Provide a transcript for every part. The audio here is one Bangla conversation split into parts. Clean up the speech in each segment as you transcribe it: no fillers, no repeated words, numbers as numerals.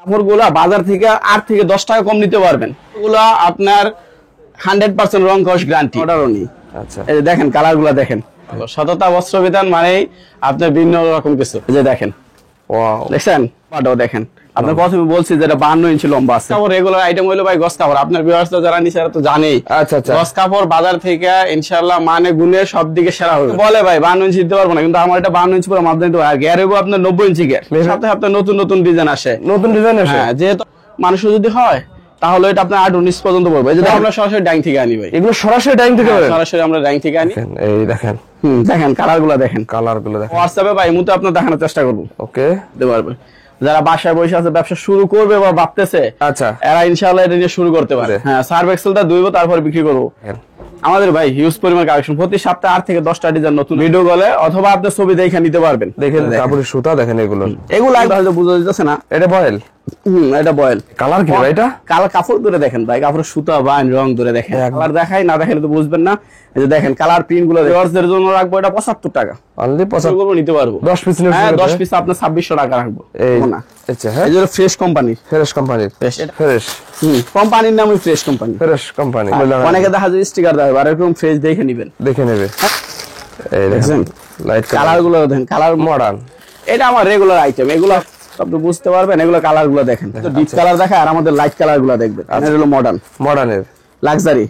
কাপড়গুলা বাজার থেকে 8 থেকে 10 টাকা কম নিতে পারবেন। এগুলা আপনার 100% রং কস গ্যারান্টি অর্ডারও নেই। আচ্ছা, এই যে দেখেন কালারগুলা দেখেন, সততা বস্ত্র বিধান মানে আপনার ভিন্ন রকম কিছু। এই যে দেখেন, ওয়াও, দেখছেন পাটাও দেখেন। আপনার প্রথমে বলছি যেটা 52 ইঞ্চি লম্বা আছে। কাপড় রেগুলার আইটেম হইলো ভাই গস কাপড়। আপনার ভিউয়ার্স যারা নিছে তারা তো জানেই। আচ্ছা আচ্ছা, গস কাপড় বাজার থেকে ইনশাআল্লাহ মানে গুণে সব দিকে সেরা হবে। বলে ভাই 52 ইঞ্চি দিতে পারবো না, কিন্তু আমার এটা 52 ইঞ্চি পুরো মাপ দিতে আর গ্যার হইবো আপনার 90 ইঞ্চি গ্যার। সাথে আপনার নতুন নতুন ডিজাইন আসে, নতুন ডিজাইন আসে। হ্যাঁ, যেহেতু মানুষ যদি হয় তাহলে এটা আপনার 8-19 পর্যন্ত পড়বে। এই যে আমরা সরাসরি ডাইং থেকে আনি ভাই, এগুলো সরাসরি ডাইং থেকে সরাসরি আমরা ডাইং থেকে আনি। এই দেখেন, দেখেন কালারগুলো দেখেন, কালারগুলো দেখেন। হোয়াটসঅ্যাপে ভাই মুতে আপনার দেখানোর চেষ্টা করব। ওকে, দিতে পারবে। যারা বাসায় বসে আছে ব্যবসা শুরু করবে বা ভাবতেছে, আচ্ছা, এরা ইনশাআল্লাহ এটা নিয়ে শুরু করতে পারে। হ্যাঁ, সার্ভ এক্সেলটা দুইবো তারপর বিক্রি করব। আমাদের ভাই হিউজ পরিমাণ কালেকশন, প্রতি সপ্তাহে 8 থেকে 10টা ডিজাইন নতুন ভিডিও কলে অথবা আপনি ছবি দেখে নিতে পারবেন। দেখেন কাপড়ের সুতা দেখেন, এগুলো হয়তো বুঝা যাচ্ছে না, এটা বয়েল। এটা বয়েল। কালার কি ভাই? এটা কালার কাপড় ধরে দেখেন ভাই, কাপড়ের সুতা বাইন রং ধরে দেখেন। কালার দেখাই না দেখালে তো বুঝবেন না। এই যে দেখেন কালার প্রিন্ট গুলো ভিউয়ারদের জন্য রাখবো এটা 75 টাকা। অনলি 75 নিতে পারবো। 10 পিস নিতে। হ্যাঁ, 10 পিস আপনার 2600 টাকা রাখবো। এই না, আচ্ছা, হ্যাঁ, এই যে fresh company, fresh company, fresh কোম্পানির নামই ফ্রেশ কোম্পানি, ফ্রেশ কোম্পানি। অনেকে দেখা যায় স্টিকার দেয়, আর এরকম ফ্রেশ দেখে নেবেন, দেখে নেবে। এই দেখেন লাইট কালার গুলো দেখেন, কালার মডার্ন। এটা আমার রেগুলার আইটেম, এগুলো আপনি বুঝতে পারবেন। এগুলো কালার গুলো দেখেন, ডিপ কালার দেখায় আর আমাদের লাইট কালার গুলো দেখবেন। এটা হলো মডার্ন, মডার্নের লাক্সারি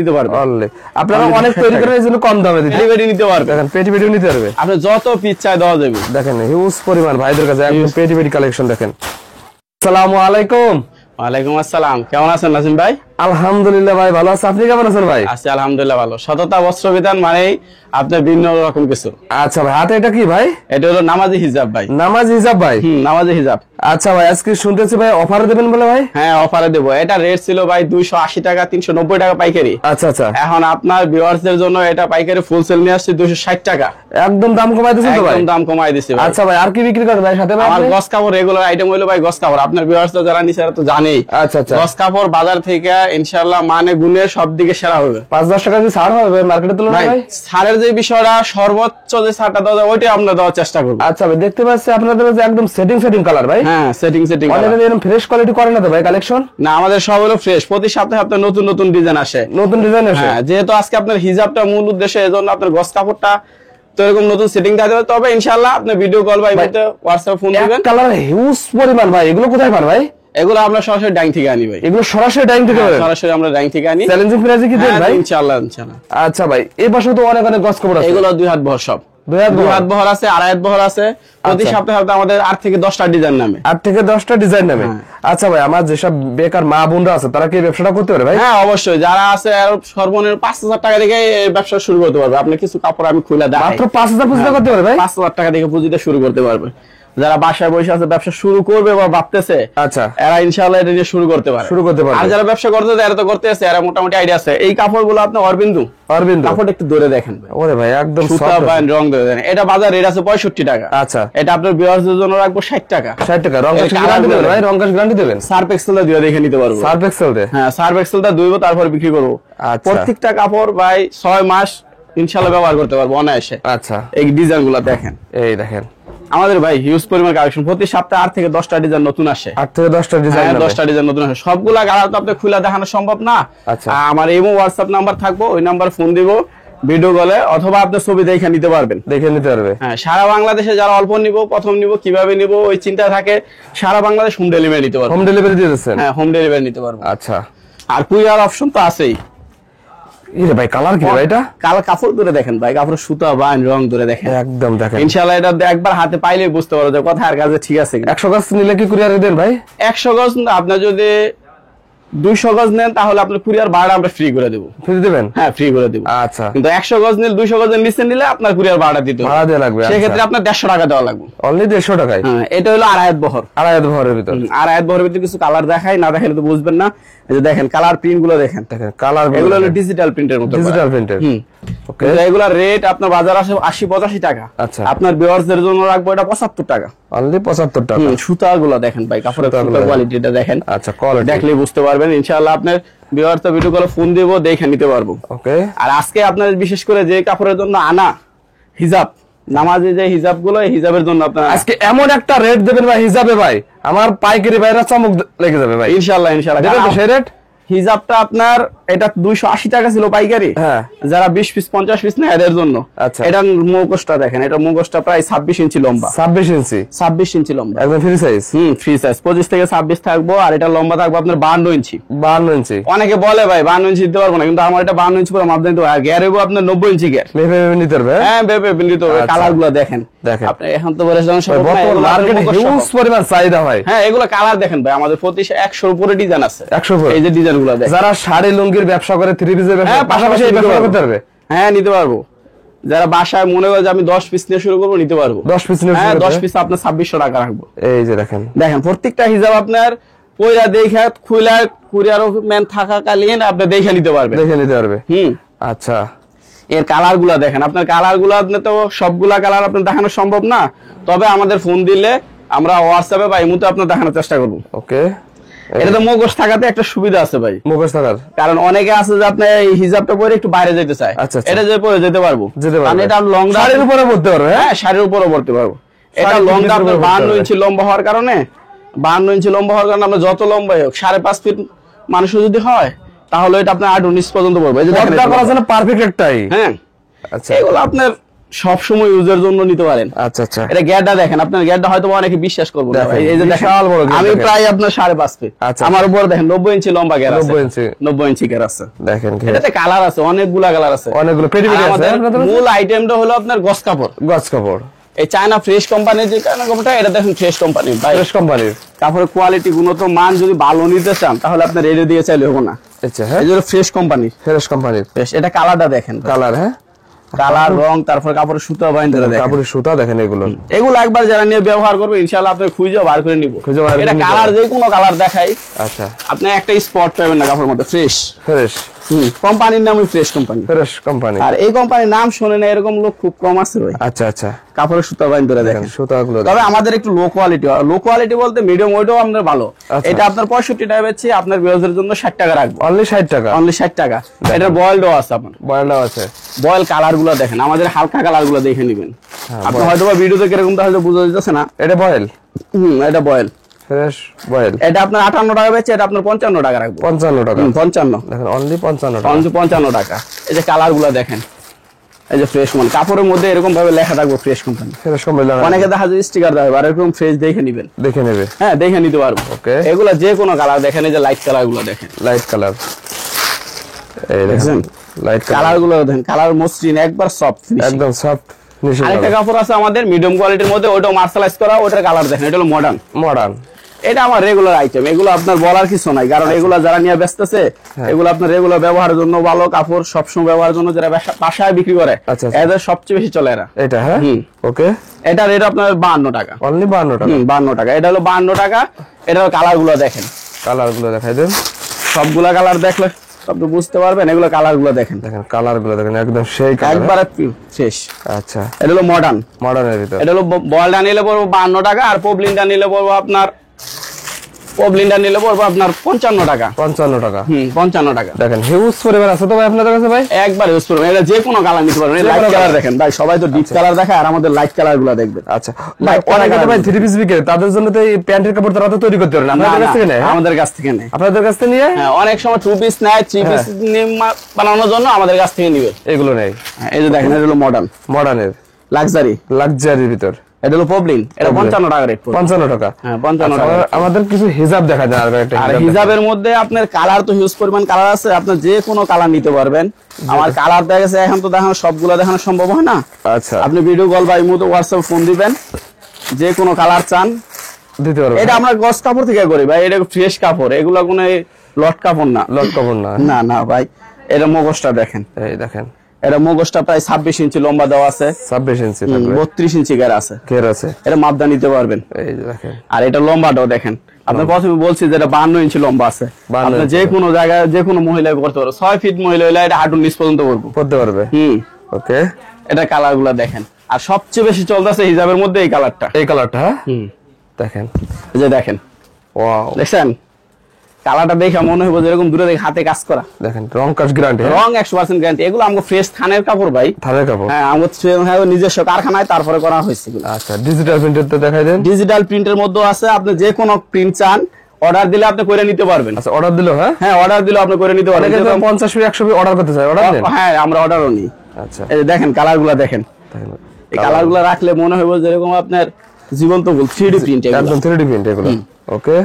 নিতে পারবেন। অনলি আপনারা অনেক তৈরি করেন, এজন্য কম দামে দিতে পেটি নিতে পারবেন। দেখেন পেটি পেটিও নিতে পারবে, আপনি যত পিস চাই দেওয়া যাবে। দেখেন হিউজ পরিমাণ ভাইদের কাছে একদম পেটি পেটি কালেকশন দেখেন। আসসালামু আলাইকুম। ওয়ালাইকুম আসসালাম। কেমন আছেন নাসিম ভাই? আলহামদুলিল্লাহ ভাই, ভালো আছি। আপনি কেমন আছেন ভাই? আছি আলহামদুলিল্লাহ ভালো। সততা বস্ত্র বিধান মানে আপনার ভিন্ন রকম কিছু। আচ্ছা ভাই, হাতে এটা কি ভাই? এটা হলো নামাজি হিজাব ভাই। নামাজি হিজাব ভাই? নামাজি হিজাব। আচ্ছা ভাই, আজকে শুনতেছি ভাই অফারে দেবেন বলে ভাই? হ্যাঁ, অফারে দেব। এটা রেট ছিল ভাই 280 টাকা, 390 টাকা পাইকারি। আচ্ছা আচ্ছা, এখন আপনার ভিউয়ারদের জন্য এটা পাইকারি ফুল সেল নিয়ে আসছে 260 টাকা। একদম দাম কমাই দিয়েছেন তো ভাই? একদম দাম কমাই দিয়েছি ভাই। আচ্ছা ভাই, আর কি বিক্রি করেন ভাই সাথে ভাই? আমার গস কাপড় রেগুলার আইটেম হলো ভাই গস কাপড়। আপনার ভিউয়াররা যারা নিছে তারা তো জানেই। আচ্ছা আচ্ছা, গস কাপড় বাজার থেকে ইনশাআল্লাহ মানে গুণে সব দিকে সেরা হবে। 5-10 টাকা কি ছাড় হবে মার্কেটের তুলনায় ভাই? ছাড়ের যে বিষয়টা সর্বোচ্চ যে ছাড়টা দেওয়া যায় ওইটাই আমরা দেওয়ার চেষ্টা করব। আচ্ছা ভাই, দেখতে পাচ্ছি আপনাদের যে একদম সেটিং কালার ভাই। হ্যাঁ, সেটিং অনেকে এরকম ফ্রেশ কোয়ালিটি করে না তো ভাই কালেকশন? না, আমাদের সব হলো ফ্রেশ। প্রতি সপ্তাহে আপনার নতুন নতুন ডিজাইন আসে, নতুন ডিজাইন আসে। হ্যাঁ, যেহেতু আজকে আপনার হিজাবটা মূল উদ্দেশ্য, এজন্য আপনার গস কাপড়টা তো এরকম নতুন সেটিং দেওয়া যাবে। তবে ইনশাআল্লাহ আপনি ভিডিও কল বা ইমোতে হোয়াটসঅ্যাপ ফোন দিবেন। কালার হিউজ পরিমাণ ভাই, এগুলো কোথায় পান ভাই? এগুলো আমরা সরাসরি ডাইং থেকে আনি ভাই। এগুলো সরাসরি ডাইং থেকে? সরাসরি আমরা ডাইং থেকে আনি। চ্যালেঞ্জিং প্রাইসে কি দেন ভাই? ইনশাআল্লাহ ইনশাআল্লাহ। আচ্ছা ভাই, এই পাশে তো অনেক অনেক গস কাপড় আছে। এগুলো 2 হাত বহর সব। 2 হাত বহর আছে, 2.5 হাত বহর আছে। প্রতি সপ্তাহে আমাদের 8 থেকে 10টা ডিজাইন নামে। 8 থেকে 10টা ডিজাইন নামে। আচ্ছা ভাই, আমার যেসব বেকার মা বোনরা আছে তারা কি ব্যবসাটা করতে পারে ভাই? হ্যাঁ অবশ্যই, যারা আছে সর্বনিম্ন 5000 টাকা থেকে ব্যবসা শুরু করতে পারবে। আপনি কিছু কাপড় আমি খুলে দেখাই, মাত্র 5000 পুঁজিতে করতে পারবে ভাই? 5000 টাকা থেকে পুঁজিতে শুরু করতে পারবে। যারা বাসায় বসে আছে ব্যবসা শুরু করবে বা ভাবতেছে, আচ্ছা, এরা ইনশাআল্লাহ এটা নিয়ে শুরু করতে পারে। আর যারা ব্যবসা করতে চায় এরা তো করতে আছে, এরা মোটামুটি আইডিয়া আছে। এই কাপড়গুলো আপনি অরবিন্দু কাপড় একটু ধরে দেখেন ভাই। ওরে ভাই, একদম সুতা বাইন রং ধরে দেখেন। এটা বাজার রেট আছে 65 টাকা। আচ্ছা, এটা আপনার ভিউয়ারদের জন্য রাখবো 60 টাকা। 60 টাকা রং কাশ গ্যারান্টি দেবেন ভাই? রং কাশ গ্যারান্টি দেবেন? সার্ফ এক্সেলটা দিয়ে দেখে নিতে পারবো। সার্ফ এক্সেল দে? হ্যাঁ, সার্ফ এক্সেলটা দুইবো তারপর বিক্রি করব। আচ্ছা, প্রত্যেকটা কাপড় ভাই 6 মাস ইনশাআল্লাহ ব্যবহার করতে পারবো অনায়াসে। আচ্ছা, এই ডিজাইনগুলো দেখেন, এই দেখেন। আমাদের ভাই হিউজ পরিমাণ কালেকশন, প্রতি সপ্তাহে 8 থেকে 10টা ডিজাইন নতুন আসে। 8 থেকে 10টা ডিজাইন? হ্যাঁ, 10টা ডিজাইন নতুন আসে। সবগুলা গাড়া তো আপনি খুলে দেখানো সম্ভব না। আচ্ছা, আমার ইমো হোয়াটসঅ্যাপ নাম্বার থাকবো, ওই নাম্বার ফোন দিব ভিডিও কলে, অথবা আপনি ছবি দেখে নিতে পারবেন, দেখে নিতে পারবে। হ্যাঁ, সারা বাংলাদেশে যারা অল্প নিব, প্রথম নিব, কিভাবে নিব ওই চিন্তা থাকে, সারা বাংলাদেশ হোম ডেলিভারি নিতে পারবে। হোম ডেলিভারি দিয়ে দিচ্ছেন? হ্যাঁ, হোম ডেলিভারি নিতে পারবে। আচ্ছা, আর কুরিয়ার অপশন তো আছেই। ইরে ভাই, কালার কি ভাই? এটা কালার কাপড় ধরে দেখেন ভাই, কাপড়ের সুতা বাইন রং ধরে দেখেন, একদম দেখেন। ইনশাআল্লাহ এটা একবার হাতে পাইলেই বুঝতে পারবে যে কথা আর কাছে ঠিক আছে। 100 গজ নিলে কি কুরিয়ারে দেন ভাই? 100 গজ না, আপনি যদি 200 গজ নেন তাহলে আপনার কুরিয়ার ভাড়া আমরা ফ্রি করে দেব। ফ্রি দিবেন? হ্যাঁ, ফ্রি করে দেব। আচ্ছা, কিন্তু 100 গজ নিলে 200 গজের নিচে নিলে আপনার কুরিয়ার ভাড়া দিতে হবে, ভাড়া দেওয়া লাগবে। সেই ক্ষেত্রে আপনার 150 টাকা দেওয়া লাগবে। অনলি 150 টাকায়? হ্যাঁ, এটা হলো 2.5 হাত বহর। 2.5 হাত বহরের ভিতর? 2.5 হাত বহরের ভিতর কিছু কালার দেখাই, না দেখালে তো বুঝবেন না। এই যে দেখেন কালার প্রিন্ট গুলো দেখেন, দেখেন কালার এগুলো হলো ডিজিটাল প্রিন্টের মতো। ডিজিটাল প্রিন্টের? ওকে। এগুলা রেট আপনার বাজার আছে 80-85 টাকা। আচ্ছা, আপনার ভিউয়ারদের জন্য রাখবো এটা 75 টাকা। অনলি 75 টাকা। সুতাগুলো দেখেন ভাই, কাপড়ের কোয়ালিটিটা দেখেন। আচ্ছা, কোয়ালিটি দেখলেই বুঝতে পারবেন। ইনশাআল্লাহ আপনার ভিউয়ার তো ভিডিও কলে ফোন দিব, দেখে নিতে পারবো। ওকে। আর আজকে আপনাদের বিশেষ করে যে কাপড়ের জন্য আনা হিজাব, নামাজি যে হিজাব গুলো, হিজাবের জন্য আপনার আজকে এমন একটা রেট দেবেন ভাই হিজাবে ভাই, আমার পাইকারি ভাইরা চমক লেগে যাবে ভাই। ইনশাআল্লাহ দেবেন তো সেই রেট? হিজাবটা আপনার এটা 280 টাকা ছিল পাইকারি। হ্যাঁ, যারা 20 পিস 50 পিস নেয় এদের জন্য। আচ্ছা, এটা মুখোশটা দেখেন, এটা মুখোশটা প্রায় 26 ইঞ্চি লম্বা। 26 ইঞ্চি? 26 ইঞ্চি লম্বা, একদম ফ্রি সাইজ। ফ্রি সাইজ 25 থেকে 26 থাকবো। আর এটা লম্বা থাকবে আপনার 52 ইঞ্চি। 52 ইঞ্চি? অনেকে বলে ভাই 52 ইঞ্চি দিতে পারবো না, কিন্তু আমার এটা 52 ইঞ্চি পুরো মাপ দিতে হবে। গ্যার হইব আপনার 90 ইঞ্চি গ্যার। মেপে নিতে পারবে? হ্যাঁ, মেপে নিতে হবে। কালার গুলো দেখেন আপনি, এখন তো বলে মার্কেটে হিউজ পরিমাণ চাহিদা ভাই। হ্যাঁ, এগুলো কালার দেখেন ভাই, আমাদের প্রতি 100 উপরে ডিজাইন আছে। 100 উপরে? এই যে ডিজাইন গুলো দেখেন। যারা শাড়ি লুঙ্গির ব্যবসা করে, থ্রি পিসের ব্যবসা, পাশাপাশি এই ব্যবসা করতে পারবে? হ্যাঁ, নিতে পারবো। যারা বাসায় মনে করে যে আমি 10 পিস নিয়ে শুরু করবো, নিতে পারবো। 10 পিস নিয়ে? হ্যাঁ, 10 পিস আপনার 2600 টাকা রাখবো। এই যে দেখেন প্রত্যেকটা হিজাব আপনার পয়লা দেখে খুলে কুরিয়ার ম্যান থাকাকালীন আপনি দেখে নিতে পারবেন। আচ্ছা, এর কালার গুলা দেখেন। আপনার কালার গুলা আপনি তো সবগুলা কালার আপনার দেখানো সম্ভব না, তবে আমাদের ফোন দিলে আমরা হোয়াটসঅ্যাপে বা ইমোতে আপনার দেখানোর চেষ্টা করবো। ওকে। এটা মুখোশ থাকাতে একটা সুবিধা আছে ভাই, মুখোশ থাকার কারণ অনেকে আছে যে আপনি এই হিজাবটা পরে একটু বাইরে যেতে চায়। আচ্ছা, এটা যে পরে যেতে পারবো, কারণ এটা লং শাড়ির উপরে পরতে পারবো। হ্যাঁ, শাড়ির উপরে পরতে পারবো। এটা লং দা আপনার 52 ইঞ্চি লম্বা হওয়ার কারণে, 52 ইঞ্চি লম্বা হওয়ার কারণে আমরা যত লম্বাই হোক 5.5 ফিট মানুষও যদি হয় তাহলে এটা আপনার 8-19 পর্যন্ত পড়বে। এই যে দেখেন, এটা করার জন্য পারফেক্ট একটাই। হ্যাঁ, আচ্ছা, এগুলো আপনার সব সময় ইউজের জন্য নিতে পারেন। আচ্ছা আচ্ছা, এটা গ্যাডটা দেখেন, আপনার গ্যাডটা হয়তো অনেকে বিশ্বাস করবে না। এই যে দেখেন, আমি প্রায় আপনার 5.5 ফিট, আমার উপর দেখেন 90 ইঞ্চি লম্বা গ্যাড আছে। 90 ইঞ্চি গ্যাড আছে দেখেন। এটাতে কালার আছে, অনেকগুলা কালার আছে, অনেকগুলো ক্রেডিবিলিটি আছে। মূল আইটেমটা হলো আপনার গস কাপড়। গস কাপড় এই চায়না ফ্রেশ কোম্পানির যে কাপড়টা, এটা দেখুন ফ্রেশ কোম্পানির। ফ্রেশ কোম্পানির কাপড়ের কোয়ালিটি, গুণগত মান যদি ভালো নিতে চান তাহলে আপনার রেডি দিয়ে চাইলে হবে না। আচ্ছা, হ্যাঁ, এই যে ফ্রেশ কোম্পানির। এটা কালারটা দেখেন, কালার, হ্যাঁ, কালার, রং, তারপর কাপড়ের সুতা বাইন্ডার দেখেন, কাপড়ের সুতা দেখেন। এগুলো একবার যারা নিয়ে ব্যবহার করবে ইনশাআল্লাহ আপনি খুঁজে বার করে নিব। এটা কালার যে কোনো কালার দেখাই, আচ্ছা, আপনি একটা স্পট পাবেন না কাপড়ের মধ্যে। ফ্রেশ কোম্পানির নামই ফ্রেশ কোম্পানি। আর এই কোম্পানির নাম শুনে না এরকম লোক খুব কম আছে ভাই। আচ্ছা আচ্ছা, কাপড়ের সুতা বাইন ধরে দেখেন সুতাগুলো। তবে আমাদের একটু লো কোয়ালিটি বলতে মিডিয়াম, ওইটাও আমাদের ভালো। এটা আপনার 65 টাকা বেচছি, আপনার বিয়াজের জন্য 60 টাকা রাখবো। অনলি 60 টাকা। এটার বয়েলও আছে, আপনার বয়েলও আছে। বয়েল কালার গুলো দেখেন, আমাদের হালকা কালার গুলো দেখে নিবেন। আপনি হয়তো বা ভিডিওতে কিরকম তাহলে বোঝা যাচ্ছে না। এটা বয়েল, এটা বয়েল ফ্রেশ বয়েল। এটা আপনার 58 টাকা বেচে, এটা আপনার 55 টাকা রাখবো। 55 টাকা, 55 দেখেন, অনলি 55 টাকা। এই যে কালার গুলো দেখেন, এই যে ফ্রেশ মান কাপড়ের মধ্যে এরকম ভাবে লেখা থাকবে ফ্রেশ কোম্পানি। অনেকে দেখা যায় স্টিকার দেয়, আর এরকম ফ্রেশ দেখে নেবেন, দেখে নেবে। হ্যাঁ, দেখে নিতে পারবো। ওকে, এগুলা যে কোনো কালার দেখেন, এই যে লাইট কালার গুলো দেখেন, লাইট কালার, এই দেখেন লাইট কালার গুলো দেখেন, কালার মসৃণ, একবার সফট, একদম সফট। আরেকটা কাপড় আছে আমাদের মিডিয়াম কোয়ালিটির মধ্যে, ওটাও মার্শালাইজ করা, ওটার কালার দেখেন, এটা হলো মডার্ন। এটা আমার রেগুলার আইটেম, এগুলো আপনার বলার কিছু নাই, কারণ এগুলো যারা নিয়ে ব্যস্ত আছে, এগুলো আপনার রেগুলার ব্যবহারের জন্য ভালো কাপড়, সবসময় ব্যবহারের জন্য যারা বাসায় বিক্রি করে এদের সবচেয়ে বেশি চলে এরা। এটা হ্যাঁ, ওকে। এটা রেট আপনার 52 টাকা, অনলি 52 টাকা। 52 টাকা, এটা হলো 52 টাকা। এটার কালার গুলো দেখেন, কালার গুলো দেখাই দেন, সবগুলা কালার দেখলে আপনি বুঝতে পারবেন। এগুলো কালার গুলো দেখেন, কালার গুলো দেখেন, একদম সেই একবারে শেষ। আচ্ছা, এটা হলো মডার্নের ভিতর। এটা হলো বয়েলটা নিলে পড়বো 52 টাকা, আর পবলিনটা নিলে পড়বো আপনার 55 টাকা। 55 টাকা, 55 টাকা। দেখেন হিউজ পরিমাণ আছে তো ভাই আপনাদের কাছে ভাই, একবার হিউজ পরিমাণ। এটা যে কোনো কালার নিতে পারবেন। লাইট কালার দেখেন ভাই, সবাই তো ডিপ কালার দেখায়, আর আমাদের লাইট কালার গুলো দেখবেন। আচ্ছা ভাই, অনেকে তো ভাই থ্রি পিস বিক্রি, তাদের জন্য তো এই প্যান্টের কাপড় তারা তো তৈরি করতে পারেন, আপনাদের কাছ থেকে নেয়? আমাদের কাছ থেকে নেয়। আপনাদের কাছ থেকে নিয়ে অনেক সময় টু পিস নেয়, থ্রি পিস বানানোর জন্য আমাদের কাছ থেকে নিবে, এগুলো নেয়। এই যে দেখেন, এটা হলো মডার্নের লাক্সারির ভিতর। এটা হলো পবলিন, এটা 55 টাকা রেট। 55 টাকা, হ্যাঁ 55 টাকা। আমাদের কিছু হিজাব দেখা যায়, আর হিজাবের মধ্যে আপনার কালার তো হিউজ পরিমাণ কালার আছে, আপনি যে কোনো কালার নিতে পারবেন। আমার কালার দেখা গেছে, এখন তো দেখানো সবগুলো দেখানো সম্ভব হয় না। আচ্ছা, আপনি ভিডিও কল বা ইমো, হোয়াটসঅ্যাপ ফোন দিবেন, যে কোনো কালার চান দিতে পারবেন। এটা আমরা গস কাপড় থেকে করি ভাই, এটা ফ্রেশ কাপড়, এগুলো কোনো লট কাপড় না। না ভাই, এটা মুখোশটা দেখেন, এই দেখেন, এটা মুখোশটা প্রায় 26 ইঞ্চি লম্বা দেওয়া আছে। 26 ইঞ্চি, 32 ইঞ্চি ঘের আছে। এটা মাপদা নিতে পারবেন, এই যে দেখেন। আর এটা লম্বাটাও দেখেন, আপনার প্রথমে বলছি যে এটা 52 ইঞ্চি লম্বা আছে। আপনি যে কোনো জায়গায় যে কোনো মহিলা করতে পারবে। 6 ফিট মহিলা হলে এটা হাঁটুর নিচ পর্যন্ত করতে পারবে। ওকে, এটা কালার গুলা দেখেন। আর সবচেয়ে বেশি চলতেছে হিজাবের মধ্যে এই কালারটা, হ্যাঁ দেখেন, এই যে দেখেন, ওয়াও, দেখছেন কালারটা দেখে মনে হবে যেরকম দূরে দেখে হাতে কাজ করা। দেখেন রং কাজ গ্যারান্টি, রং 100% গ্যারান্টি। এগুলো আমাকে ফ্রেশ থানের কাপড় ভাই, থানের কাপড়। হ্যাঁ আমাদের নিজস্ব কারখানায় তারপরে করা হয়েছে। আচ্ছা ডিজিটাল প্রিন্টের তো দেখাই দেন। ডিজিটাল প্রিন্টের মধ্যে আছে, আপনি যে কোনো প্রিন্ট চান অর্ডার দিলে আপনি করে নিতে পারবেন। আচ্ছা অর্ডার দিলো? হ্যাঁ অর্ডার দিলে আপনি করে নিতে পারবেন। 50 পিস 100 পিস অর্ডার করতে চাই, অর্ডার দেন? হ্যাঁ আমরা অর্ডারও নিই। আচ্ছা এই যে দেখেন কালারগুলো দেখেন, এই কালারগুলো রাখলে মনে হবে যেরকম আপনার জীবন্ত বল 3D প্রিন্ট, একদম 3D প্রিন্ট এগুলো। ওকে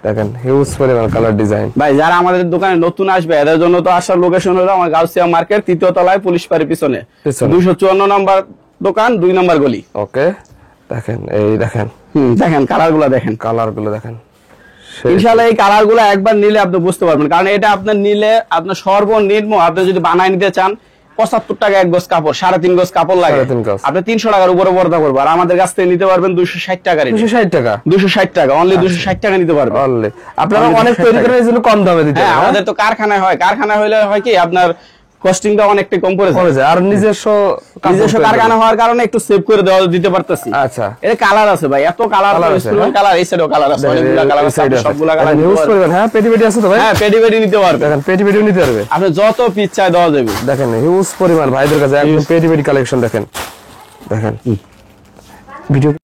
দেখেন হিউজ পরিমাণ কালার ডিজাইন। ভাই যারা আমাদের দোকানে নতুন আসবে এদের জন্য তো আসার লোকেশন হলো আমার গাউসিয়া মার্কেট 3য় তলায় পুলিশ বাড়ির পিছনে 254 নম্বর দোকান 2 নম্বর গলি। ওকে দেখেন এই দেখেন, দেখেন কালারগুলো দেখেন, কালারগুলো দেখেন। ইনশাআল্লাহ এই কালারগুলো একবার নিলে আপনি বুঝতে পারবেন, কারণ এটা আপনার নিলে আপনার সর্বনিম্ন আপনি যদি বানায় নিতে চান 75 টাকা 1 গজ কাপড়, 3.5 গজ কাপড় লাগে, 3.5 গজ। আপনি 300 টাকার উপরে পর্দা করবো। আর আমাদের কাছ থেকে নিতে পারবেন 260 টাকা, 260 টাকা, 260 টাকা অনলি 260 টাকা নিতে পারবেন। অনলি আপনারা অনেক তৈরি করেন এই জন্য কম দামে দিতে। হ্যাঁ আমাদের তো কারখানায় হয়, কারখানা হইলে হয় কি আপনার কস্টিংটা অনেকটা কম পড়ে যায়। আর নিজস্ব কারখানা হওয়ার কারণে একটু সেভ করে দিতে পারতেছি। আচ্ছা এর কালার আছে ভাই, এত কালার আছে, কালার এই সাইডেও কালার আছে, অনেকগুলো কালার আছে, সবগুলা কালার ইউজ করবেন। হ্যাঁ পেটি পেটি আছে তো ভাই? হ্যাঁ পেটি পেটি নিতে পারবেন। দেখেন পেটি পেটিও নিতে পারবে, আপনি যত পিস চাই দেওয়া যাবে। দেখেন হিউজ পরিমাণ ভাইদের কাছে একদম পেটি পেটি কালেকশন। দেখেন দেখেন ভিডিও